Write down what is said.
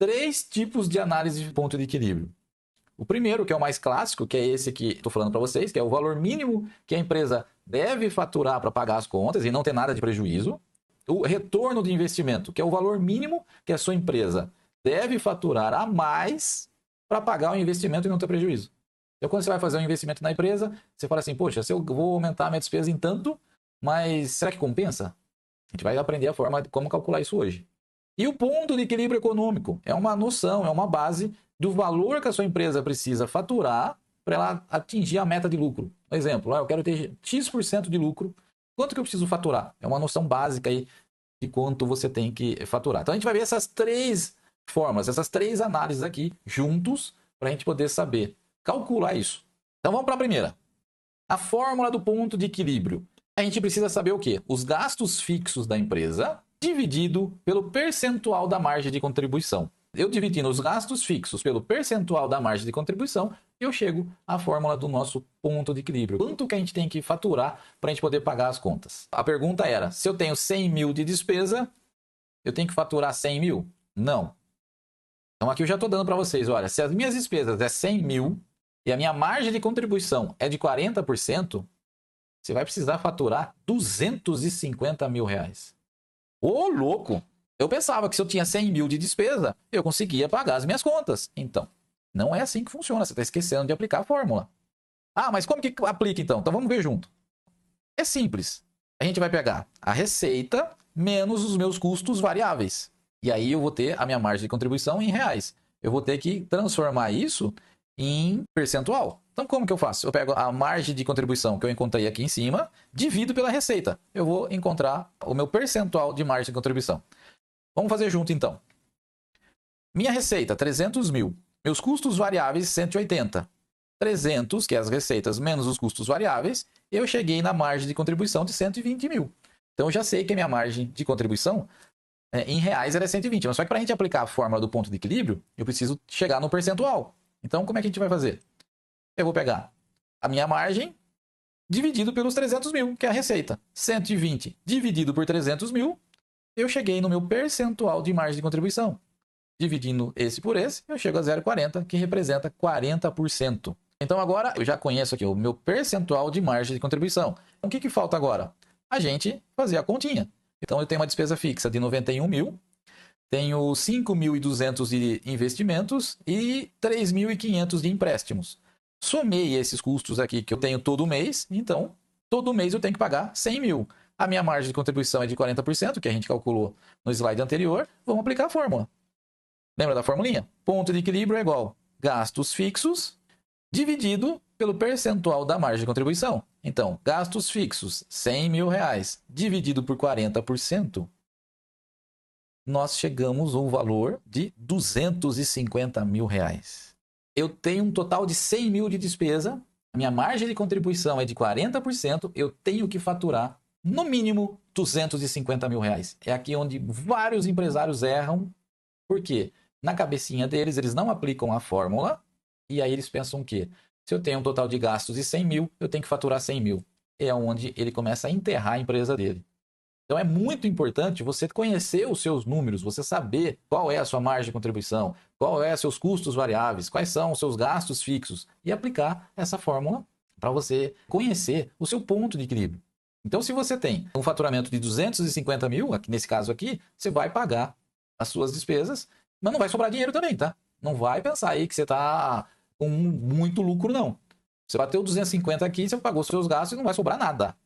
três tipos de análise de ponto de equilíbrio. O primeiro, que é o mais clássico, que é esse que estou falando para vocês, que é o valor mínimo que a empresa deve faturar para pagar as contas e não ter nada de prejuízo. O retorno de investimento, que é o valor mínimo que a sua empresa deve faturar a mais para pagar o investimento e não ter prejuízo. Então, quando você vai fazer um investimento na empresa, você fala assim, poxa, se eu vou aumentar a minha despesa em tanto, mas será que compensa? A gente vai aprender a forma de como calcular isso hoje. E o ponto de equilíbrio econômico é uma noção, é uma base do valor que a sua empresa precisa faturar para ela atingir a meta de lucro. Por exemplo, eu quero ter X% de lucro. Quanto que eu preciso faturar? É uma noção básica aí de quanto você tem que faturar. Então a gente vai ver essas três formas, essas três análises aqui juntos para a gente poder saber calcular isso. Então vamos para a primeira. A fórmula do ponto de equilíbrio. A gente precisa saber o quê? Os gastos fixos da empresa dividido pelo percentual da margem de contribuição. Eu dividindo os gastos fixos pelo percentual da margem de contribuição, eu chego à fórmula do nosso ponto de equilíbrio. Quanto que a gente tem que faturar para a gente poder pagar as contas? A pergunta era, se eu tenho 100 mil de despesa, eu tenho que faturar 100 mil? Não. Então aqui eu já estou dando para vocês, olha, se as minhas despesas é 100 mil e a minha margem de contribuição é de 40%, você vai precisar faturar 250 mil reais. Ô, louco! Eu pensava que se eu tinha 100 mil de despesa, eu conseguia pagar as minhas contas. Então, não é assim que funciona. Você está esquecendo de aplicar a fórmula. Ah, mas como que aplica então? Então vamos ver junto. É simples. A gente vai pegar a receita menos os meus custos variáveis. E aí eu vou ter a minha margem de contribuição em reais. Eu vou ter que transformar isso em percentual. Então como que eu faço? Eu pego a margem de contribuição que eu encontrei aqui em cima, divido pela receita. Eu vou encontrar o meu percentual de margem de contribuição. Vamos fazer junto, então. Minha receita, 300 mil. Meus custos variáveis, 180. 300, que é as receitas menos os custos variáveis, eu cheguei na margem de contribuição de 120 mil. Então, eu já sei que a minha margem de contribuição em reais era 120. Mas só que para a gente aplicar a fórmula do ponto de equilíbrio, eu preciso chegar no percentual. Então, como é que a gente vai fazer? Eu vou pegar a minha margem dividido pelos 300 mil, que é a receita. 120 dividido por 300 mil, eu cheguei no meu percentual de margem de contribuição. Dividindo esse por esse, eu chego a 0,40, que representa 40%. Então agora eu já conheço aqui o meu percentual de margem de contribuição. Então o que falta agora? A gente fazer a continha. Então eu tenho uma despesa fixa de 91 mil, tenho 5.200 de investimentos e 3.500 de empréstimos. Somei esses custos aqui que eu tenho todo mês, então todo mês eu tenho que pagar 100 mil. A minha margem de contribuição é de 40%, que a gente calculou no slide anterior. Vamos aplicar a fórmula. Lembra da formulinha? Ponto de equilíbrio é igual gastos fixos dividido pelo percentual da margem de contribuição. Então, gastos fixos, 100 mil reais, dividido por 40%, nós chegamos ao valor de 250 mil reais. Eu tenho um total de 100 mil de despesa, a minha margem de contribuição é de 40%, eu tenho que faturar no mínimo 250 mil reais. É aqui onde vários empresários erram, porque na cabecinha deles eles não aplicam a fórmula e aí eles pensam o quê? Se eu tenho um total de gastos de 100 mil, eu tenho que faturar 100 mil. É onde ele começa a enterrar a empresa dele. Então é muito importante você conhecer os seus números, você saber qual é a sua margem de contribuição, qual é os seus custos variáveis, quais são os seus gastos fixos e aplicar essa fórmula para você conhecer o seu ponto de equilíbrio. Então, se você tem um faturamento de 250 mil, aqui, nesse caso aqui, você vai pagar as suas despesas, mas não vai sobrar dinheiro também, tá? Não vai pensar aí que você está com muito lucro, não. Você bateu 250 aqui, você pagou seus gastos e não vai sobrar nada.